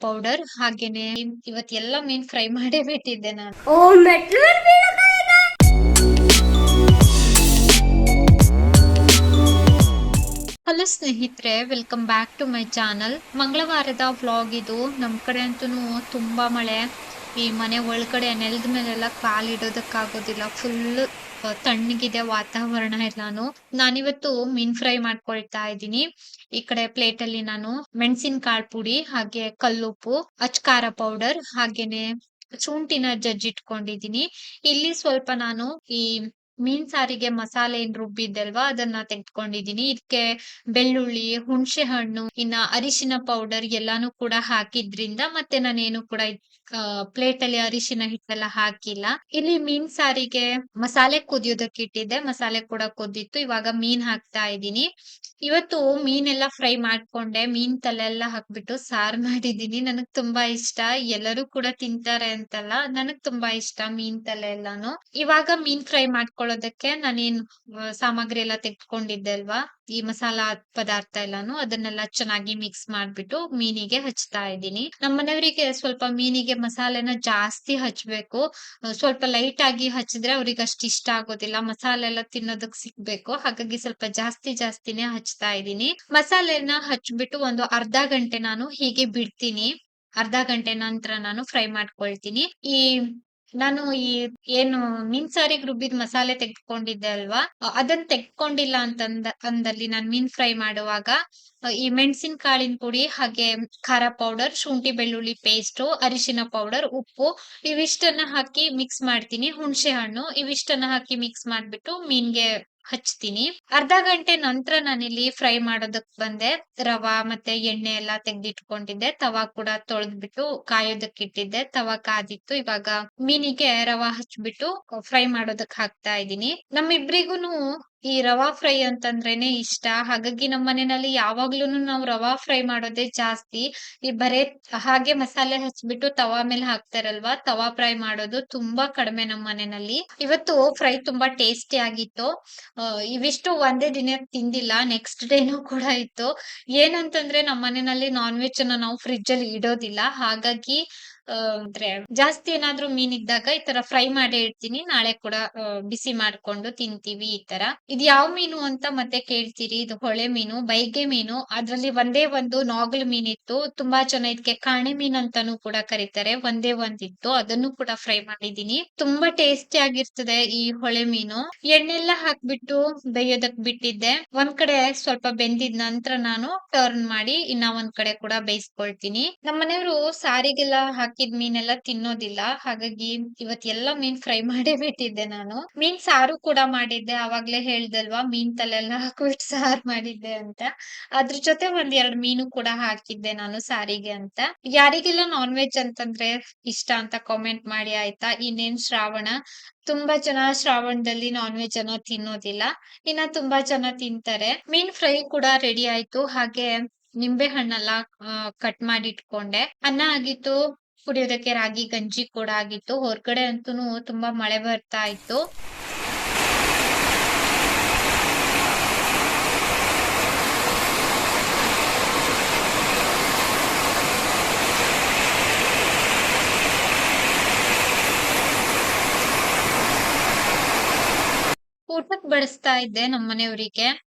Powder ಹಾಗೇನೆ ಇವತ್ ಎಲ್ಲ ಮೀನ್ ಫ್ರೈ ಮಾಡೇ ಬಿಟ್ಟಿದ್ದೆ ನಾನು. ಓ ಮೆಟ್ಲು ಮೇಲೆ ಬೀಳಕ್ಕ ಈಗ. ಹಲೋ ಸ್ನೇಹಿತರೆ, welcome back to my channel. ಮಂಗಳವಾರದ ವ್ಲಾಗ್ ಇದು. ನಮ್ ಕಡೆ ಅಂತೂ ತುಂಬಾ ಮಳೆ. ಈ ಮನೆ ಒಳಗಡೆ ನೆಲದ ಮೇಲೆಲ್ಲ ಕಾಲಿಡೋದಕ್ಕಾಗೋದಿಲ್ಲ. ಫುಲ್ ತಣ್ಣಗಿದೆ ವಾತಾವರಣ ಎಲ್ಲಾನು. ನಾನಿವತ್ತು ಮೀನ್ ಫ್ರೈ ಮಾಡ್ಕೊಳ್ತಾ ಇದ್ದೀನಿ. ಈ ಕಡೆ ಪ್ಲೇಟ್ ಅಲ್ಲಿ ನಾನು ಮೆಣಸಿನಕಾಳು ಪುಡಿ, ಹಾಗೆ ಕಲ್ಲುಪ್ಪು, ಅಚ್ಕಾರ ಪೌಡರ್, ಹಾಗೇನೆ ಶುಂಠಿನ ಜಜ್ಜಿಟ್ಕೊಂಡಿದೀನಿ. ಇಲ್ಲಿ ಸ್ವಲ್ಪ ನಾನು ಈ ಮೀನ್ ಸಾರಿಗೆ ಮಸಾಲೆ ಏನ್ ರುಬ್ಬಿದ್ದಲ್ವಾ ಅದನ್ನ ತೆಗೆದುಕೊಂಡಿದೀನಿ. ಇದಕ್ಕೆ ಬೆಳ್ಳುಳ್ಳಿ, ಹುಣಸೆ ಹಣ್ಣು, ಇನ್ನ ಅರಿಶಿನ ಪೌಡರ್ ಎಲ್ಲಾನು ಕೂಡ ಹಾಕಿದ್ರಿಂದ ಮತ್ತೆ ನಾನೇನು ಕೂಡ ಪ್ಲೇಟ್ ಅಲ್ಲಿ ಅರಿಶಿನ ಹಿಟ್ಟೆಲ್ಲ ಹಾಕಿಲ್ಲ. ಇಲ್ಲಿ ಮೀನ್ ಸಾರಿಗೆ ಮಸಾಲೆ ಕುದಿಯೋದಕ್ಕೆ ಇಟ್ಟಿದ್ದೆ. ಮಸಾಲೆ ಕೂಡ ಕುದ್ದಿತ್ತು. ಇವಾಗ ಮೀನ್ ಹಾಕ್ತಾ ಇದ್ದೀನಿ. ಇವತ್ತು ಮೀನೆಲ್ಲ ಫ್ರೈ ಮಾಡ್ಕೊಂಡೆ. ಮೀನ್ ತಲೆ ಎಲ್ಲ ಹಾಕ್ಬಿಟ್ಟು ಸಾರ್ ಮಾಡಿದೀನಿ. ನನಗ್ ತುಂಬಾ ಇಷ್ಟ. ಎಲ್ಲರೂ ಕೂಡ ತಿಂತಾರೆ ಅಂತಲ್ಲ, ನನಗ್ ತುಂಬಾ ಇಷ್ಟ ಮೀನ್ ತಲೆ ಎಲ್ಲಾನು. ಇವಾಗ ಮೀನ್ ಫ್ರೈ ಮಾಡ್ಕೊಳ್ಳೋದಕ್ಕೆ ನಾನೇನ್ ಸಾಮಗ್ರಿ ಎಲ್ಲ ತೆಗೆದುಕೊಂಡಿದ್ದೆ ಅಲ್ವಾ, ಈ ಮಸಾಲಾ ಪದಾರ್ಥ ಎಲ್ಲಾನು ಅದನ್ನೆಲ್ಲ ಚೆನ್ನಾಗಿ ಮಿಕ್ಸ್ ಮಾಡ್ಬಿಟ್ಟು ಮೀನಿಗೆ ಹಚ್ತಾ ಇದ್ದೀನಿ. ನಮ್ಮ ಮನೆಯವರಿಗೆ ಸ್ವಲ್ಪ ಮೀನಿಗೆ ಮಸಾಲೆನ ಜಾಸ್ತಿ ಹಚ್ಬೇಕು. ಸ್ವಲ್ಪ ಲೈಟ್ ಆಗಿ ಹಚ್ಚಿದ್ರೆ ಅವ್ರಿಗೆ ಅಷ್ಟು ಇಷ್ಟ ಆಗೋದಿಲ್ಲ. ಮಸಾಲೆ ಎಲ್ಲ ತಿನ್ನೋದಕ್ ಸಿಗ್ಬೇಕು. ಹಾಗಾಗಿ ಸ್ವಲ್ಪ ಜಾಸ್ತಿನೇ ಹಚ್ತಾ ಇದ್ದೀನಿ. ಮಸಾಲೆನ ಹಚ್ಬಿಟ್ಟು ಒಂದು ಅರ್ಧ ಗಂಟೆ ನಾನು ಹೀಗೆ ಬಿಡ್ತೀನಿ. ಅರ್ಧ ಗಂಟೆ ನಂತರ ನಾನು ಫ್ರೈ ಮಾಡ್ಕೊಳ್ತೀನಿ. ನಾನು ಏನು ಮೀನ್ ಸಾರಿಗೆ ರುಬ್ಬಿದ ಮಸಾಲೆ ತೆಗೆದುಕೊಂಡಿದ್ದೆ ಅಲ್ವಾ, ಅದನ್ನ ತೆಗೆದುಕೊಂಡಿಲ್ಲ ಅಂದಲ್ಲಿ ನಾನು ಮೀನ್ ಫ್ರೈ ಮಾಡುವಾಗ ಈ ಮೆಣಸಿನ ಕಾಳಿನ ಪುಡಿ, ಹಾಗೆ ಖಾರ ಪೌಡರ್, ಶುಂಠಿ ಬೆಳ್ಳುಳ್ಳಿ ಪೇಸ್ಟ್, ಅರಿಶಿನ ಪೌಡರ್, ಉಪ್ಪು ಇವಿಷ್ಟನ್ನ ಹಾಕಿ ಮಿಕ್ಸ್ ಮಾಡ್ತೀನಿ. ಹುಣಸೆ ಹಣ್ಣು ಇವಿಷ್ಟನ್ನ ಹಾಕಿ ಮಿಕ್ಸ್ ಮಾಡ್ಬಿಟ್ಟು ಮೀನ್ಗೆ ಹಚ್ತೀನಿ. ಅರ್ಧ ಗಂಟೆ ನಂತರ ನಾನಿಲ್ಲಿ ಫ್ರೈ ಮಾಡೋದಕ್ ಬಂದೆ. ರವಾ ಮತ್ತೆ ಎಣ್ಣೆ ಎಲ್ಲಾ ತೆಗ್ದಿಟ್ಕೊಂಡಿದ್ದೆ. ತವಾ ಕೂಡ ತೊಳೆದ್ಬಿಟ್ಟು ಕಾಯೋದಕ್ ಇಟ್ಟಿದ್ದೆ. ತವಾ ಕಾದಿತ್ತು. ಇವಾಗ ಮೀನಿಗೆ ರವಾ ಹಚ್ಬಿಟ್ಟು ಫ್ರೈ ಮಾಡೋದಕ್ ಹಾಕ್ತಾ ಇದ್ದೀನಿ. ನಮ್ಮಿಬ್ರಿಗೂನು ಈ ರವಾ ಫ್ರೈ ಅಂತಂದ್ರೇನೆ ಇಷ್ಟ. ಹಾಗಾಗಿ ನಮ್ಮ ಮನೆಯಲ್ಲಿ ಯಾವಾಗ್ಲೂನು ನಾವು ರವಾ ಫ್ರೈ ಮಾಡೋದೇ ಜಾಸ್ತಿ. ಈ ಬರೇ ಹಾಗೆ ಮಸಾಲೆ ಹಚ್ಬಿಟ್ಟು ತವಾ ಮೇಲೆ ಹಾಕ್ತಾರಲ್ವಾ, ತವಾ ಫ್ರೈ ಮಾಡೋದು ತುಂಬಾ ಕಡಿಮೆ ನಮ್ಮ ಮನೆಯಲ್ಲಿ. ಇವತ್ತು ಫ್ರೈ ತುಂಬಾ ಟೇಸ್ಟಿ ಆಗಿತ್ತು. ಇವಿಷ್ಟು ಒಂದೇ ದಿನ ತಿಂದಿಲ್ಲ, ನೆಕ್ಸ್ಟ್ ಡೇನು ಕೂಡ ಇತ್ತು. ಏನಂತಂದ್ರೆ ನಮ್ಮ ಮನೆಯಲ್ಲಿ ನಾನ್ ವೆಜ್ ಅನ್ನ ನಾವು ಫ್ರಿಡ್ಜ್ ಅಲ್ಲಿ ಇಡೋದಿಲ್ಲ. ಹಾಗಾಗಿ ಅಂದ್ರೆ ಜಾಸ್ತಿ ಏನಾದ್ರೂ ಮೀನ್ ಇದ್ದಾಗ ಈ ತರ ಫ್ರೈ ಮಾಡೇ ಇಡ್ತೀನಿ. ನಾಳೆ ಕೂಡ ಬಿಸಿ ಮಾಡ್ಕೊಂಡು ತಿಂತೀವಿ ಈ ತರ. ಇದು ಯಾವ ಮೀನು ಅಂತ ಮತ್ತೆ ಕೇಳ್ತೀರಿ. ಇದು ಹೊಳೆ ಮೀನು, ಬೈಗೆ ಮೀನು. ಅದ್ರಲ್ಲಿ ಒಂದೇ ಒಂದು ನಾಗಲ್ ಮೀನ್ ಇತ್ತು. ತುಂಬಾ ಜನ ಇದಕ್ಕೆ ಕಾಣೆ ಮೀನ್ ಅಂತಾನೂ ಕೂಡ ಕರೀತಾರೆ. ಒಂದೇ ಒಂದಿತ್ತು, ಅದನ್ನು ಕೂಡ ಫ್ರೈ ಮಾಡಿದೀನಿ. ತುಂಬಾ ಟೇಸ್ಟಿ ಆಗಿರ್ತದೆ ಈ ಹೊಳೆ ಮೀನು. ಎಣ್ಣೆಲ್ಲ ಹಾಕ್ಬಿಟ್ಟು ಬೇಯೋದಕ್ ಬಿಟ್ಟಿದ್ದೆ. ಒಂದ್ ಕಡೆ ಸ್ವಲ್ಪ ಬೆಂದಿದ್ ನಂತರ ನಾನು ಟರ್ನ್ ಮಾಡಿ ಇನ್ನ ಒಂದ್ ಕಡೆ ಕೂಡ ಬೇಯಿಸ್ಕೊಳ್ತೀನಿ. ನಮ್ಮನೆಯವರು ಸಾರಿಗೆಲ್ಲ ಹಾಕಿದ್ ಮೀನೆಲ್ಲ ತಿನ್ನೋದಿಲ್ಲ. ಹಾಗಾಗಿ ಇವತ್ ಎಲ್ಲ ಮೀನ್ ಫ್ರೈ ಮಾಡೇ ಬಿಟ್ಟಿದ್ದೆ ನಾನು. ಮೀನ್ ಸಾರು ಕೂಡ ಮಾಡಿದ್ದೆ. ಅವಾಗ್ಲೇ ಹೇಳ್ದಲ್ವಾ, ಮೀನ್ ತಲೆ ಎಲ್ಲ ಹಾಕ್ಬಿಟ್ಟು ಸಾರು ಮಾಡಿದ್ದೆ ಅಂತ. ಅದ್ರ ಜೊತೆ ಒಂದ್ 2 ಮೀನು ಕೂಡ ಹಾಕಿದ್ದೆ ನಾನು ಸಾರಿಗೆ ಅಂತ. ಯಾರಿಗೆಲ್ಲ ನಾನ್ ವೆಜ್ ಅಂತಂದ್ರೆ ಇಷ್ಟ ಅಂತ ಕಾಮೆಂಟ್ ಮಾಡಿ ಆಯ್ತಾ. ಇನ್ನೇನ್ ಶ್ರಾವಣ, ತುಂಬಾ ಜನ ಶ್ರಾವಣದಲ್ಲಿ ನಾನ್ ವೆಜ್ ಅನ್ನ ತಿನ್ನೋದಿಲ್ಲ. ಇನ್ನ ತುಂಬಾ ಜನ ತಿಂತಾರೆ. ಮೀನ್ ಫ್ರೈ ಕೂಡ ರೆಡಿ ಆಯ್ತು. ಹಾಗೆ ನಿಂಬೆ ಹಣ್ಣೆಲ್ಲ ಕಟ್ ಮಾಡಿ ಇಟ್ಕೊಂಡೆ. ಅನ್ನ ಆಗಿತ್ತು. ಕುಡಿಯೋದಕ್ಕೆ ರಾಗಿ ಗಂಜಿ ಕೂಡ ಆಗಿತ್ತು. ಹೊರಗಡೆ ಅಂತೂ ತುಂಬಾ ಮಳೆ ಬರ್ತಾ ಇತ್ತು. ಊಟಕ್ ಬಡಿಸ್ತಾ ಇದ್ದೆ ನಮ್ಮನೆಯವರಿಗೆ.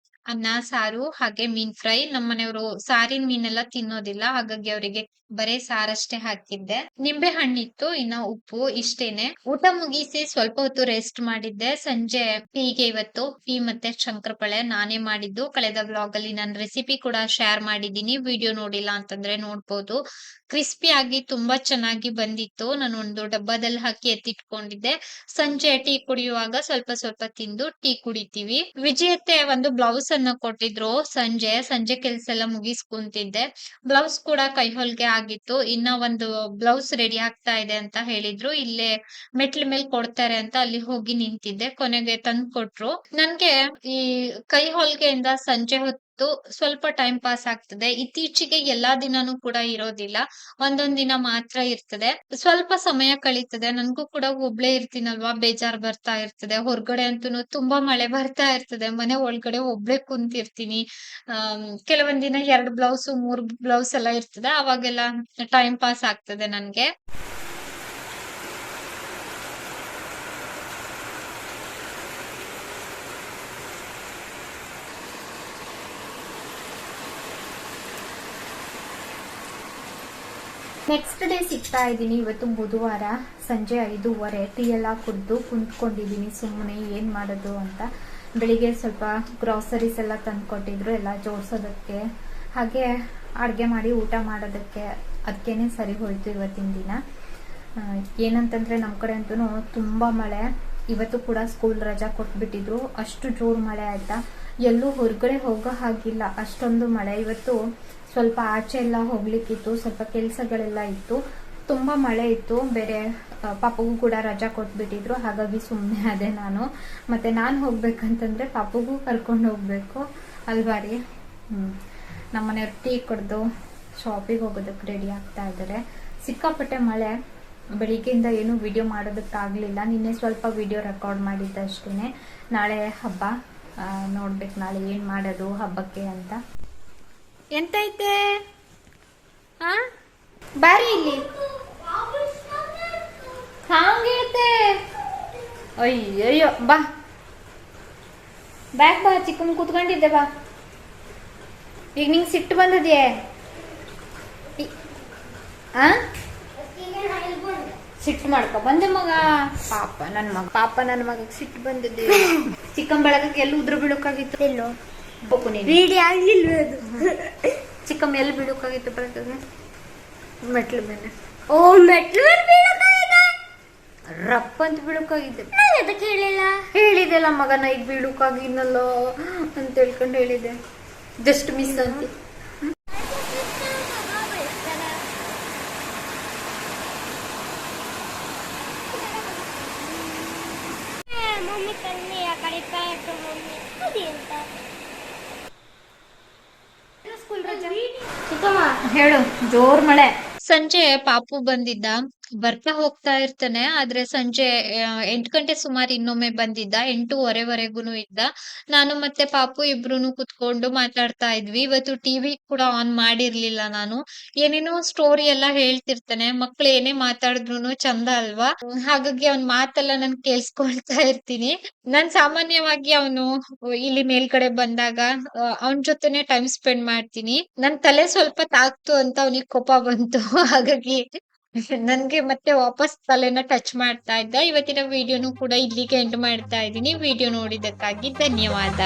ಅನ್ನ, ಸಾರು, ಹಾಗೆ ಮೀನ್ ಫ್ರೈ. ನಮ್ಮನೆಯವರು ಸಾರಿನ ಮೀನೆಲ್ಲ ತಿನ್ನೋದಿಲ್ಲ. ಹಾಗಾಗಿ ಅವರಿಗೆ ಬರೇ ಸಾರಷ್ಟೇ ಹಾಕಿದ್ದೆ. ನಿಂಬೆ ಹಣ್ಣಿತ್ತು, ಇನ್ನ ಉಪ್ಪು, ಇಷ್ಟೇನೆ. ಊಟ ಮುಗಿಸಿ ಸ್ವಲ್ಪ ಹೊತ್ತು ರೆಸ್ಟ್ ಮಾಡಿದ್ದೆ. ಸಂಜೆ ಟೀಗೆ ಇವತ್ತು ಟೀ ಮತ್ತೆ ಶಂಕರಪಳೆ ನಾನೇ ಮಾಡಿದ್ದು. ಕಳೆದ ವ್ಲಾಗ್ ಅಲ್ಲಿ ನಾನು ರೆಸಿಪಿ ಕೂಡ ಶೇರ್ ಮಾಡಿದ್ದೀನಿ. ವಿಡಿಯೋ ನೋಡಿಲ್ಲ ಅಂತಂದ್ರೆ ನೋಡ್ಬೋದು. ಕ್ರಿಸ್ಪಿ ಆಗಿ ತುಂಬಾ ಚೆನ್ನಾಗಿ ಬಂದಿತ್ತು. ನಾನು ಒಂದು ಡಬ್ಬದಲ್ಲಿ ಹಾಕಿ ಎತ್ತಿಟ್ಕೊಂಡಿದ್ದೆ. ಸಂಜೆ ಟೀ ಕುಡಿಯುವಾಗ ಸ್ವಲ್ಪ ಸ್ವಲ್ಪ ತಿಂದು ಟೀ ಕುಡಿತೀವಿ. ವಿಜಯತ್ತೆ ಒಂದು ಬ್ಲೌಸ್ ಅನ್ನ ಕೊಟ್ಟಿದ್ರು. ಸಂಜೆ ಕೆಲ್ಸ ಎಲ್ಲ ಮುಗಿಸ್ಕೊಂತಿದ್ದೆ. ಬ್ಲೌಸ್ ಕೂಡ ಕೈ ಹೊಲ್ಗೆ ಆಗಿತ್ತು. ಇನ್ನ ಒಂದು ಬ್ಲೌಸ್ ರೆಡಿ ಆಗ್ತಾ ಇದೆ ಅಂತ ಹೇಳಿದ್ರು. ಇಲ್ಲೇ ಮೆಟ್ಲ ಮೇಲೆ ಕೊಡ್ತಾರೆ ಅಂತ ಅಲ್ಲಿ ಹೋಗಿ ನಿಂತಿದ್ದೆ. ಕೊನೆಗೆ ತಂದು ಕೊಟ್ರು. ನನ್ಗೆ ಈ ಕೈ ಹೊಲ್ಗೆಯಿಂದ ಸಂಜೆ ಹೊತ್ತು ಇತ್ತು. ಸ್ವಲ್ಪ ಟೈಮ್ ಪಾಸ್ ಆಗ್ತದೆ. ಇತ್ತೀಚೆಗೆ ಎಲ್ಲಾ ದಿನಾನೂ ಕೂಡ ಇರೋದಿಲ್ಲ. ಒಂದೊಂದ್ ದಿನ ಮಾತ್ರ ಇರ್ತದೆ. ಸ್ವಲ್ಪ ಸಮಯ ಕಳೀತದೆ. ನನ್ಗೂ ಕೂಡ ಒಬ್ಳೇ ಇರ್ತೀನಲ್ವಾ, ಬೇಜಾರ್ ಬರ್ತಾ ಇರ್ತದೆ. ಹೊರಗಡೆ ಅಂತೂನು ತುಂಬಾ ಮಳೆ ಬರ್ತಾ ಇರ್ತದೆ. ಮನೆ ಒಳಗಡೆ ಒಬ್ಳೇ ಕುಂತಿರ್ತೀನಿ. ಕೆಲವೊಂದ್ ದಿನ 2 ಬ್ಲೌಸು, 3 ಬ್ಲೌಸ್ ಎಲ್ಲ ಇರ್ತದೆ. ಅವಾಗೆಲ್ಲ ಟೈಮ್ ಪಾಸ್ ಆಗ್ತದೆ ನನ್ಗೆ. ನೆಕ್ಸ್ಟ್ ಡೇ ಸಿಗ್ತಾ ಇದ್ದೀನಿ. ಇವತ್ತು ಬುಧವಾರ ಸಂಜೆ 5:30 ಟೀ ಎಲ್ಲ ಕುಡಿದು ಕುಂತ್ಕೊಂಡಿದ್ದೀನಿ ಸುಮ್ಮನೆ ಏನು ಮಾಡೋದು ಅಂತ. ಬೆಳಿಗ್ಗೆ ಸ್ವಲ್ಪ ಗ್ರಾಸರೀಸ್ ಎಲ್ಲ ತಂದ್ಕೊಟ್ಟಿದ್ರು, ಎಲ್ಲ ಜೋಡಿಸೋದಕ್ಕೆ, ಹಾಗೆ ಅಡುಗೆ ಮಾಡಿ ಊಟ ಮಾಡೋದಕ್ಕೆ. ಅದಕ್ಕೇನೆ ಸರಿ ಹೋಯ್ತು ಇವತ್ತಿನ ದಿನ. ಏನಂತಂದರೆ ನಮ್ಮ ಕಡೆ ಅಂತೂ ತುಂಬ ಮಳೆ. ಇವತ್ತು ಕೂಡ ಸ್ಕೂಲ್ ರಜಾ ಕೊಟ್ಬಿಟ್ಟಿದ್ರು, ಅಷ್ಟು ಜೋರು ಮಳೆ ಆಯಿತಾ. ಎಲ್ಲೂ ಹೊರಗಡೆ ಹೋಗೋ ಹಾಗಿಲ್ಲ, ಅಷ್ಟೊಂದು ಮಳೆ. ಇವತ್ತು ಸ್ವಲ್ಪ ಆಚೆ ಎಲ್ಲ ಹೋಗ್ಲಿಕ್ಕಿತ್ತು, ಸ್ವಲ್ಪ ಕೆಲಸಗಳೆಲ್ಲ ಇತ್ತು, ತುಂಬ ಮಳೆ ಇತ್ತು. ಬೇರೆ ಪಾಪಗೂ ಕೂಡ ರಜಾ ಕೊಟ್ಬಿಟ್ಟಿದ್ರು, ಹಾಗಾಗಿ ಸುಮ್ಮನೆ ಅದೇ ನಾನು. ಮತ್ತು ನಾನು ಹೋಗ್ಬೇಕಂತಂದರೆ ಪಾಪಗೂ ಕರ್ಕೊಂಡು ಹೋಗಬೇಕು ಅಲ್ವಾ ರೀ. ನಮ್ಮನೆಯವ್ರು ಟೀ ಕುಡ್ದು ಶಾಪಿಗೆ ಹೋಗೋದಕ್ಕೆ ರೆಡಿ ಆಗ್ತಾ ಇದ್ದಾರೆ. ಸಿಕ್ಕಾಪಟ್ಟೆ ಮಳೆ. ಬೆಳಿಗ್ಗೆಯಿಂದ ಏನೂ ವಿಡಿಯೋ ಮಾಡೋದಕ್ಕಾಗಲಿಲ್ಲ. ನಿನ್ನೆ ಸ್ವಲ್ಪ ವಿಡಿಯೋ ರೆಕಾರ್ಡ್ ಮಾಡಿದ್ದಷ್ಟೇ. ನಾಳೆ ಹಬ್ಬ, ನೋಡ್ಬೇಕು ನಾಳೆ ಏನು ಮಾಡೋದು ಹಬ್ಬಕ್ಕೆ ಅಂತ. ಎಂತೈತೆ ಬಾರಿ ಇಲ್ಲಿ ಹಾಂಗೈತೆ. ಅಯ್ಯಯ್ಯೋ ಬಾ ಬ್ಯಾಗ್ ಬಾ, ಚಿಕ್ಕಮ್ಮ ಕೂತ್ಕೊಂಡಿದ್ದೆ ಬಾ. ಈಗ ನಿಂಗೆ ಸಿಟ್ಟು ಬಂದಿದೆಯೇ? ಸಿಟ್ಟು ಮಾಡ್ಕೊ ಬಂದೆ ಮಗ. ಪಾಪ ನನ್ನ ಮಗಕ್ಕೆ ಸಿಟ್ಟು ಬಂದಿದೆ. ಚಿಕ್ಕಮ್ಮ ಬೆಳಗಕ್ಕೆ ಎಲ್ಲಿ ಉದ್ರ ಬೀಳೋಕ್ಕಾಗಿತ್ತು? ಎಲ್ಲೋ ಚಿಕ್ಕಮ್ಮ ಎಲ್ಲಿ ಬೀಳೋಕ್ಕಾಗಿತ್ತು ಬೆಳಗ್ಗೆ? ಮೆಟ್ಲು ಮೇಲೆ. ಓ ಮೆಟ್ಲು ರಪ್ಪ ಅಂತ ಬೀಳೋಕ್ಕಾಗಿದ್ದೆ. ಕೇಳಿಲ್ಲ. ಹೇಳಿದೆಲ್ಲ ಮಗನ, ಈಗ ಬೀಳೋಕ್ಕಾಗಿನ್ನಲ್ಲೋ ಅಂತ ಹೇಳ್ಕೊಂಡು ಹೇಳಿದೆ. ಜಸ್ಟ್ ಮಿಸ್ ಅಂತ. ಮಮ್ಮಿ ಕಲ್ಲಿ ಆ ಕಡೆ ಪ್ಯಾಟ್ ಮಮ್ಮಿ ಅದೇ ಅಂತ ಸ್ಕೂಲ್ ರಜಾ. ಹೇಳು. ಜೋರ್ ಮಳೆ. ಸಂಜೆ ಪಾಪು ಬಂದಿದ್ದ. ಬರ್ತಾ ಹೋಗ್ತಾ ಇರ್ತಾನೆ. ಆದ್ರೆ ಸಂಜೆ 8 ಗಂಟೆ ಸುಮಾರು ಇನ್ನೊಮ್ಮೆ ಬಂದಿದ್ದ. 8:30ವರೆಗೂನು ಇದ್ದ. ನಾನು ಮತ್ತೆ ಪಾಪು ಇಬ್ರುನು ಕುತ್ಕೊಂಡು ಮಾತಾಡ್ತಾ ಇದ್ವಿ. ಇವತ್ತು ಟಿವಿ ಕೂಡ ಆನ್ ಮಾಡಿರ್ಲಿಲ್ಲ ನಾನು. ಏನೇನೋ ಸ್ಟೋರಿ ಎಲ್ಲ ಹೇಳ್ತಿರ್ತಾನೆ. ಮಕ್ಳು ಏನೇ ಮಾತಾಡಿದ್ರುನು ಚಂದ ಅಲ್ವಾ. ಹಾಗಾಗಿ ಅವ್ನ್ ಮಾತೆಲ್ಲ ನಾನ್ ಕೇಳಿಸ್ಕೊಳ್ತಾ ಇರ್ತೀನಿ. ನಾನ್ ಸಾಮಾನ್ಯವಾಗಿ ಅವನು ಇಲ್ಲಿ ಮೇಲ್ಗಡೆ ಬಂದಾಗ ಅವನ್ ಜೊತೆನೆ ಟೈಮ್ ಸ್ಪೆಂಡ್ ಮಾಡ್ತೀನಿ. ನನ್ ತಲೆ ಸ್ವಲ್ಪ ತಾಕ್ತು ಅಂತ ಅವನಿಗೆ ಕೋಪ ಬಂತು. ಹಾಗಾಗಿ ನನ್ಗೆ ಮತ್ತೆ ವಾಪಸ್ ತಲೆನ ಟಚ್ ಮಾಡ್ತಾ ಇದ್ದ. ಇವತ್ತಿನ ವಿಡಿಯೋನು ಕೂಡ ಇಲ್ಲಿಗೆ ಎಂಡ್ ಮಾಡ್ತಾ ಇದ್ದೀನಿ. ವಿಡಿಯೋ ನೋಡಿದ್ದಕ್ಕಾಗಿ ಧನ್ಯವಾದ.